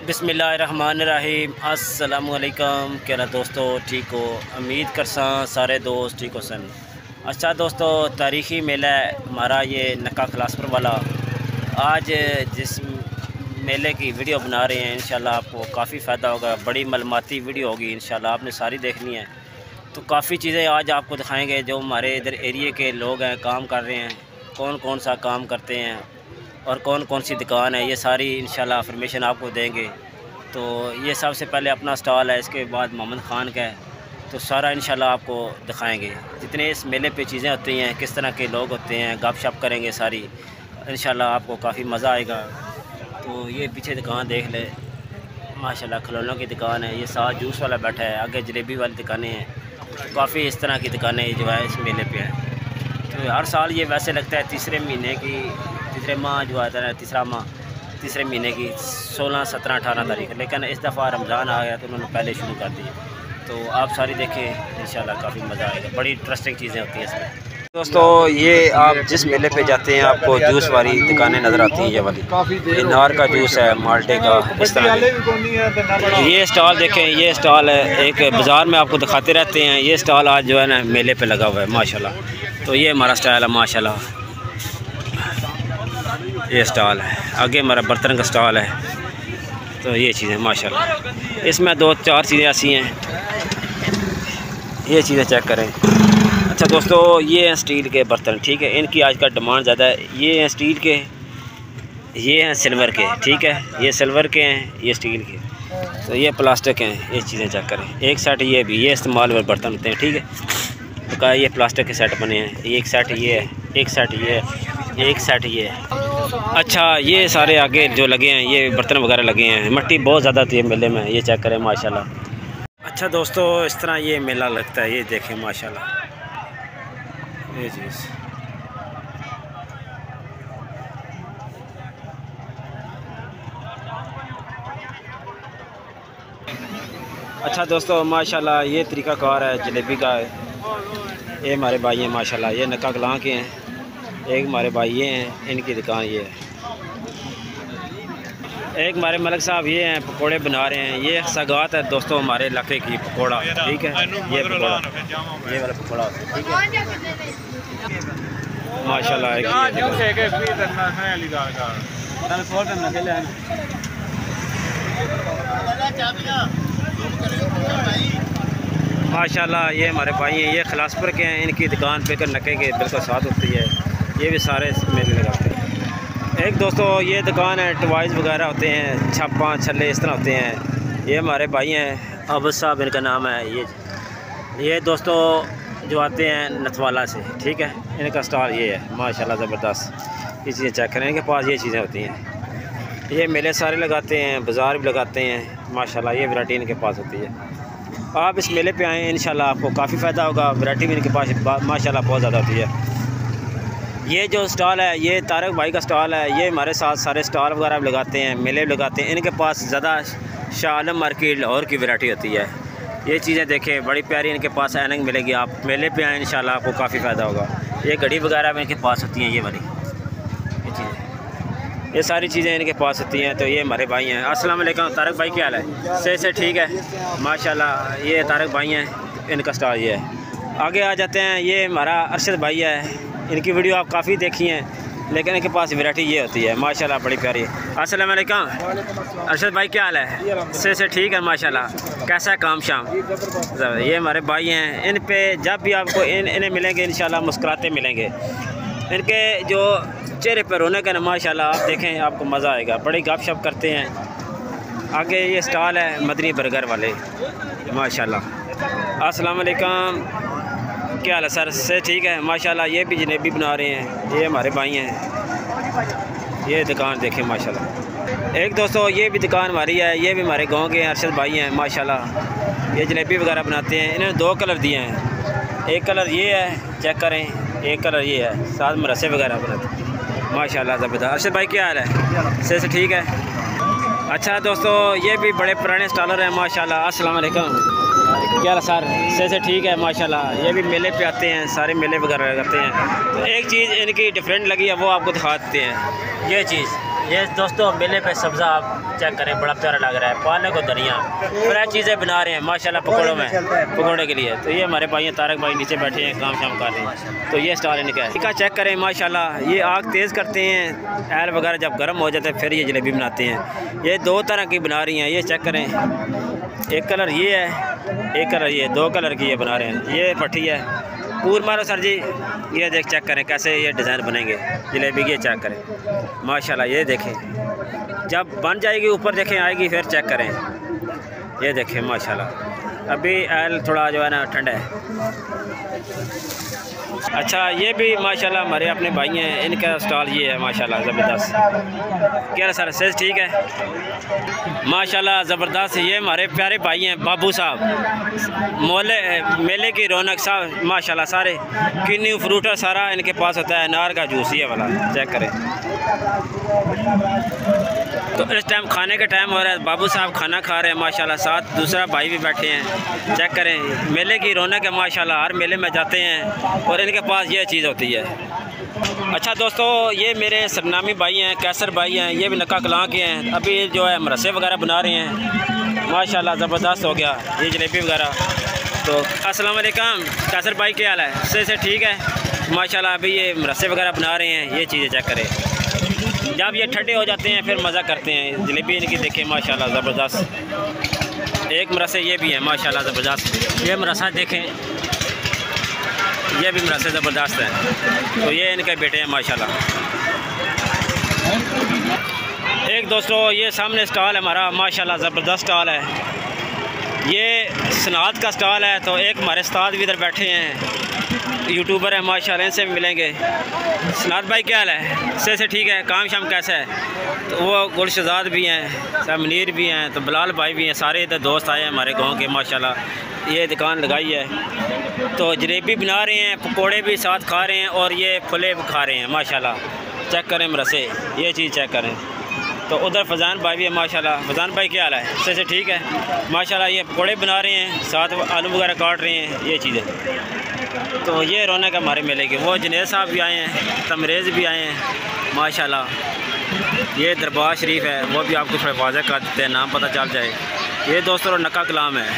बिस्मिल्लाहिर्रहमानिर्रहीम। अस्सलामुअलैकुम। क्या दोस्तों ठीक हो? उम्मीद करसा सारे दोस्त ठीक हो सन। अच्छा दोस्तों, तारीख़ी मेला है हमारा ये नक्का खलासपुर वाला। आज जिस मेले की वीडियो बना रहे हैं इंशाल्लाह आपको काफ़ी फ़ायदा होगा। बड़ी मालूमाती वीडियो होगी इंशाल्लाह, आपने सारी देखनी है। तो काफ़ी चीज़ें आज आपको दिखाएंगे जो हमारे इधर एरिए के लोग हैं, काम कर रहे हैं, कौन कौन सा काम करते हैं और कौन कौन सी दुकान है, ये सारी इंशाल्लाह इन्फॉर्मेशन आपको देंगे। तो ये सबसे पहले अपना स्टॉल है, इसके बाद मोहम्मद ख़ान का है। तो सारा इंशाल्लाह आपको दिखाएंगे जितने इस मेले पे चीज़ें होती हैं, किस तरह के लोग होते हैं, गपशप करेंगे सारी। इंशाल्लाह आपको काफ़ी मज़ा आएगा। तो ये पीछे दुकान देख ले, माशाल्लाह खिलौनों की दुकान है। ये साथ जूस वाला बैठा है, आगे जलेबी वाली दुकानें हैं। काफ़ी इस तरह की दुकानें जो है इस मेले पे हैं। तो हर साल ये वैसे लगता है तीसरे महीने की, तीसरे माह जो आता है, तीसरा माह तीसरे महीने की 16, 17, 18 तारीख। लेकिन इस दफ़ा रमज़ान आ गया तो उन्होंने पहले शुरू कर दी। तो आप सारी देखें इंशाल्लाह, काफ़ी मज़ा आएगा। बड़ी इंटरेस्टिंग चीज़ें होती हैं इसमें। दोस्तों ये आप जिस मेले पे जाते हैं आपको जूस वाली दुकानें नज़र आती हैं। ये वाली ये नार का जूस है, माल्टे का, इस तरह। ये स्टॉल देखें, ये स्टॉल है एक बाज़ार में आपको दिखाते रहते हैं। ये स्टॉल आज जो है ना मेले पे लगा हुआ है माशाल्लाह। तो ये हमारा स्टॉल है माशाल्लाह, ये स्टॉल है। आगे हमारा बर्तन का स्टॉल है। तो ये चीज़ें माशाल्लाह, इसमें 2-4 चीज़ें ऐसी हैं, ये चीज़ें चेक करें। अच्छा दोस्तों, ये हैं स्टील के बर्तन, ठीक है। इनकी आजकल डिमांड ज़्यादा है। ये हैं स्टील के, ये हैं सिल्वर के, ठीक है। ये सिल्वर के हैं, ये स्टील के। तो ये प्लास्टिक हैं, ये चीज़ें चेक करें। एक सेट ये भी, ये इस्तेमाल वाले बर्तन होते हैं, ठीक है। तो ये प्लास्टिक के सेट बने हैं। एक सेट ये है, एक सेट ये है, एक सेट ये है। अच्छा ये सारे आगे जो लगे हैं ये बर्तन वगैरह लगे हैं। मिट्टी बहुत ज़्यादा होती है मेले में, ये चेक करें माशाल्लाह। अच्छा दोस्तों, इस तरह ये मेला लगता है, ये देखें माशाल्लाह ये चीज़। अच्छा दोस्तों माशाल्लाह, ये तरीका कार है जलेबी का है। ये हमारे भाई हैं माशाल्लाह, ये नक्का कलां के हैं। एक हमारे भाई ये हैं, इनकी दुकान ये है। एक हमारे मलिक साहब ये हैं, पकोड़े बना रहे हैं। ये सगात है दोस्तों हमारे इलाके की पकोड़ा, ठीक है। ये पकोड़ा, ये वाला पकोड़ा, ठीक है माशाल्लाह। माशाल्लाह ये हमारे भाई हैं, ये खलासपुर के हैं। इनकी दुकान पे नक्के के बिल्कुल साथ होती है। ये भी सारे मेले लगाते हैं। एक दोस्तों ये दुकान है, टॉयज़ वगैरह होते हैं, छापा छल्ले इस तरह होते हैं। ये हमारे भाई हैं अबू साहब, इनका नाम है। ये दोस्तों जो आते हैं नथवाला से, ठीक है। इनका स्टॉल ये है माशाल्लाह ज़बरदस्त। ये चीज़ें चेक करें, इनके पास ये चीज़ें होती हैं। ये मेले सारे लगाते हैं, बाज़ार भी लगाते हैं माशाल्लाह। ये वैरायटी इनके पास होती है। आप इस मेले पे आएँ इंशाल्लाह आपको काफ़ी फ़ायदा होगा। वैरायटी भी इनके पास माशाल्लाह बहुत ज़्यादा होती है। ये जो स्टॉल है ये तारक भाई का स्टॉल है। ये हमारे साथ सारे स्टॉल वगैरह भी लगाते हैं, मेले भी लगाते हैं। इनके पास ज़्यादा शाह आलम मार्केट लाहौर की वैरायटी होती है। ये चीज़ें देखें, बड़ी प्यारी इनके पास ऐनक मिलेगी। आप मेले पे आएँ इंशाल्लाह आपको काफ़ी फ़ायदा होगा। ये घड़ी वगैरह भी इनके पास होती हैं, ये वाली ये चीज़ें, ये सारी चीज़ें इनके पास होती हैं। तो ये हमारे भाई हैं। अस्सलाम वालेकुम तारक भाई, क्या हाल है? से ठीक है माशाल्लाह। ये तारक भाई हैं, इनका स्टॉल ये है। आगे आ जाते हैं, ये हमारा अरशद भाई है। इनकी वीडियो आप काफ़ी देखी हैं, लेकिन इनके पास वैरायटी ये होती है माशाल्लाह, बड़ी प्यारी। अस्सलाम वालेकुम अरशद भाई, क्या हाल है? से ठीक है माशाल्लाह। कैसा है काम शाम? ये हमारे भाई हैं। इन पे जब भी आपको इन्हें मिलेंगे इंशाल्लाह मुस्कुराते मिलेंगे। इनके जो चेहरे पर रौनक है ना माशाल्लाह, आप देखें आपको मज़ा आएगा। बड़ी गपशप करते हैं। आगे ये स्टॉल है मदनी बर्गर वाले माशाल्लाह। अस्सलाम वालेकुम, क्या हाल है सर? से ठीक है माशाल्लाह। ये भी जलेबी बना रहे हैं, ये हमारे भाई हैं। ये दुकान देखें माशाल्लाह। एक दोस्तों ये भी दुकान हमारी है, ये भी हमारे गांव के अरशद भाई हैं माशाल्लाह। ये जलेबी वगैरह बनाते हैं। इन्होंने 2 कलर दिए हैं, एक कलर ये है चेक करें, एक कलर ये है, साथ में रसे वगैरह बनाते हैं माशाल्लाह ज़बरदस्त। अरशद भाई क्या हाल है? से ठीक है अच्छा दोस्तों, ये भी बड़े पुराने स्टॉलर हैं माशाल्लाह। अस्सलाम वालेकुम, क्या हाल सर? से ठीक है माशाल्लाह। ये भी मेले पे आते हैं, सारे मेले वगैरह करते हैं। तो एक चीज़ इनकी डिफरेंट लगी है, वो आपको दिखा देते हैं। ये चीज़, ये दोस्तों मेले पे सब्ज़ा आप चेक करें, बड़ा प्यारा लग रहा है। पालक और धनिया फ्रेश चीज़ें बना रहे हैं माशाल्लाह पकौड़ों में, पकौड़े के लिए। तो ये हमारे भाई हैं, तारक भाई नीचे बैठे हैं, काम शाम कर रहे हैं। तो ये स्टॉल इनका है, इनका चेक करें माशाल्लाह। ये आग तेज़ करते हैं, ऐल वगैरह जब गर्म हो जाता है फिर ये जलेबी बनाते हैं। ये दो तरह की बना रही हैं, ये चेक करें। एक कलर ये है, एक कलर ये, दो कलर की ये बना रहे हैं। ये भट्टी है, पूर मारो सर जी। ये देख चेक करें कैसे ये डिज़ाइन बनेंगे जलेबी की, ये चेक करें माशाल्लाह। ये देखें जब बन जाएगी ऊपर देखें आएगी, फिर चेक करें। ये देखें माशाल्लाह। अभी ऐल थोड़ा जो है ना ठंडा है। अच्छा, ये भी माशाल्लाह हमारे अपने भाई हैं, इनका स्टॉल ये है माशाल्लाह ज़बरदस्त। क्या सर से ठीक है माशाल्लाह ज़बरदस्त। ये हमारे प्यारे भाई हैं बाबू साहब, मेले की रौनक साहब माशाल्लाह। सारे किन्नी फ्रूट सारा इनके पास होता है, अनार का जूस ये वाला चेक करें। तो इस टाइम खाने का टाइम हो रहा है, बाबू साहब खाना खा रहे हैं माशाल्लाह। साथ दूसरा भाई भी बैठे हैं, चेक करें। मेले की रौनक है माशाल्लाह, हर मेले में जाते हैं और इनके पास ये चीज़ होती है। अच्छा दोस्तों, ये मेरे सरनामी भाई हैं, कैसर भाई हैं, ये भी नक्का कलां के हैं। अभी जो है मरसे वगैरह बना रहे हैं माशाल्लाह, ज़बरदस्त हो गया ये जलेबी वगैरह। तो अस्सलाम वालेकुम कैसर भाई, क्या हाल है? से ठीक है माशाल्लाह। अभी ये मरसे वगैरह बना रहे हैं, ये चीज़ें चेक करें। जब ये ठंडे हो जाते हैं फिर मज़ा करते हैं। जलेबी इनकी देखें माशाल्लाह ज़बरदस्त। एक मरसे ये भी है माशाल्लाह ज़बरदस्त। ये मरसा देखें, ये भी मरसे ज़बरदस्त है। तो ये इनके बेटे हैं माशाल्लाह। एक दोस्तों, ये सामने स्टॉल है हमारा माशाल्लाह, ज़बरदस्त स्टॉल है। ये सनात का स्टॉल है। तो एक हमारे उस्ताद भी इधर बैठे हैं, यूट्यूबर है माशाल्लाह, इनसे मिलेंगे। सनात भाई क्या हाल है? से ठीक है, काम शाम कैसा है? तो वो गुलशजाद भी हैं, सब मुनीर भी हैं, तो बिलाल भाई भी हैं, सारे इधर दोस्त आए हैं हमारे गांव के माशाल्लाह। ये दुकान लगाई है। तो जलेबी बना रहे हैं, पकोड़े भी साथ खा रहे हैं और ये फुले भी खा रहे हैं माशाल्लाह। चेक करें मरसे, ये चीज़ चेक करें। तो उधर फजान भाई भी है माशाल्लाह। फजान भाई क्या हाल है? से ठीक है माशाल्लाह। ये पकोड़े बना रहे हैं, साथ आलू वगैरह काट रहे हैं, ये चीज़ें। तो ये रौनक हमारे मेले की। वो जुनैद साहब भी आए हैं, तमरेज़ भी आए हैं माशाल्लाह। ये दरबार शरीफ है, वो भी आपको थोड़ा वाज़ह कर देते हैं, नाम पता चल जाए। ये दोस्तों नक्का कलाम है।